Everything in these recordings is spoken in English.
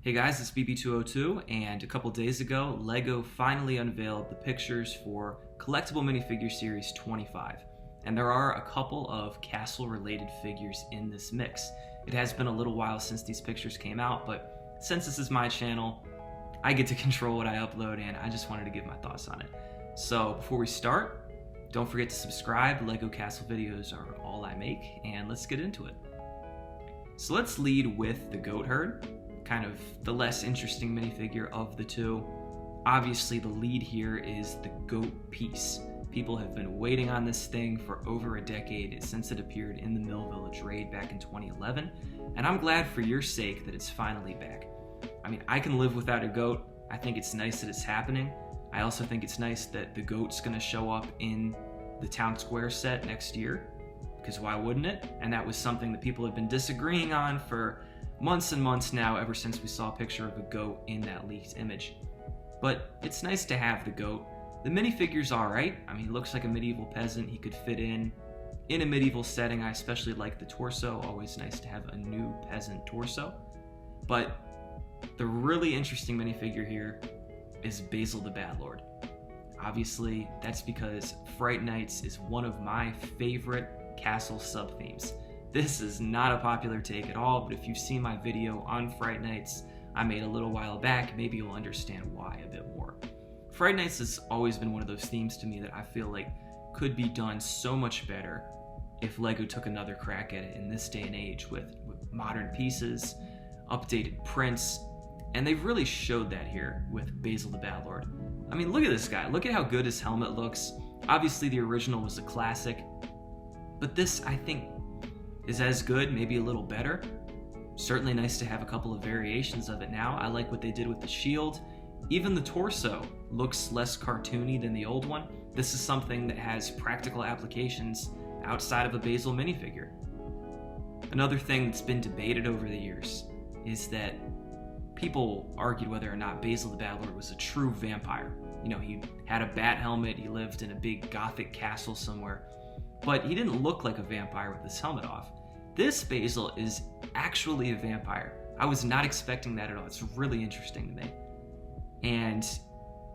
Hey guys, it's BB202, and a couple days ago, LEGO finally unveiled the pictures for Collectible Minifigure Series 25. And there are a couple of castle-related figures in this mix. It has been a little while since these pictures came out, but since this is my channel, I get to control what I upload, and I just wanted to give my thoughts on it. So before we start, don't forget to subscribe. LEGO Castle videos are all I make, and let's get into it. So let's lead with the goat herd, kind of the less interesting minifigure of the two. Obviously the lead here is the goat piece. People have been waiting on this thing for over a decade since it appeared in the Mill Village raid back in 2011, and I'm glad for your sake that it's finally back. I mean, I can live without a goat. I think it's nice that it's happening. I also think it's nice that the goat's gonna show up in the Town Square set next year, because why wouldn't it? And that was something that people have been disagreeing on for months and months now, ever since we saw a picture of a goat in that leaked image. But it's nice to have the goat. The minifigure's alright. I mean, he looks like a medieval peasant. He could fit in a medieval setting. I especially like the torso. Always nice to have a new peasant torso. But the really interesting minifigure here is Basil the Batlord. Obviously, that's because Fright Nights is one of my favorite castle sub-themes. This is not a popular take at all, but if you've seen my video on Fright Nights I made a little while back, maybe you'll understand why a bit more. Fright Nights has always been one of those themes to me that I feel like could be done so much better if LEGO took another crack at it in this day and age with modern pieces, updated prints, and they've really showed that here with Basil the Batlord. I mean, look at this guy. Look at how good his helmet looks. Obviously the original was a classic, but this, I think, is as good, maybe a little better. Certainly nice to have a couple of variations of it now. I like what they did with the shield. Even the torso looks less cartoony than the old one. This is something that has practical applications outside of a Basil minifigure. Another thing that's been debated over the years is that people argued whether or not Basil the Batlord was a true vampire. You know, he had a bat helmet, he lived in a big gothic castle somewhere, but he didn't look like a vampire with his helmet off. This Basil is actually a vampire. I was not expecting that at all. It's really interesting to me. And it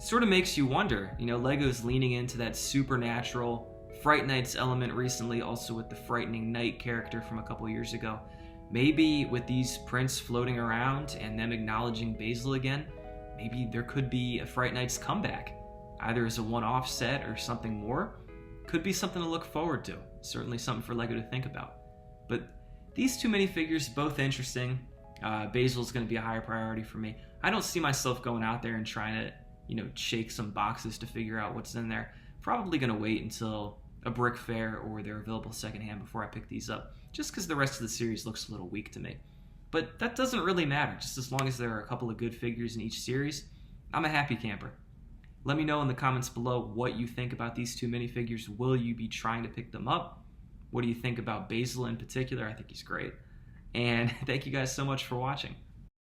sort of makes you wonder, you know, LEGO's leaning into that supernatural Fright Nights element recently, also with the Frightening Night character from a couple years ago. Maybe with these prints floating around and them acknowledging Basil again, maybe there could be a Fright Nights comeback, either as a one-off set or something more. Could be something to look forward to. Certainly something for LEGO to think about. But these two minifigures, both interesting. Basil's going to be a higher priority for me. I don't see myself going out there and trying to, you know, shake some boxes to figure out what's in there. Probably going to wait until a brick fair or they're available secondhand before I pick these up, just because the rest of the series looks a little weak to me. But that doesn't really matter. Just as long as there are a couple of good figures in each series, I'm a happy camper. Let me know in the comments below what you think about these two minifigures. Will you be trying to pick them up? What do you think about Basil in particular? I think he's great. And thank you guys so much for watching.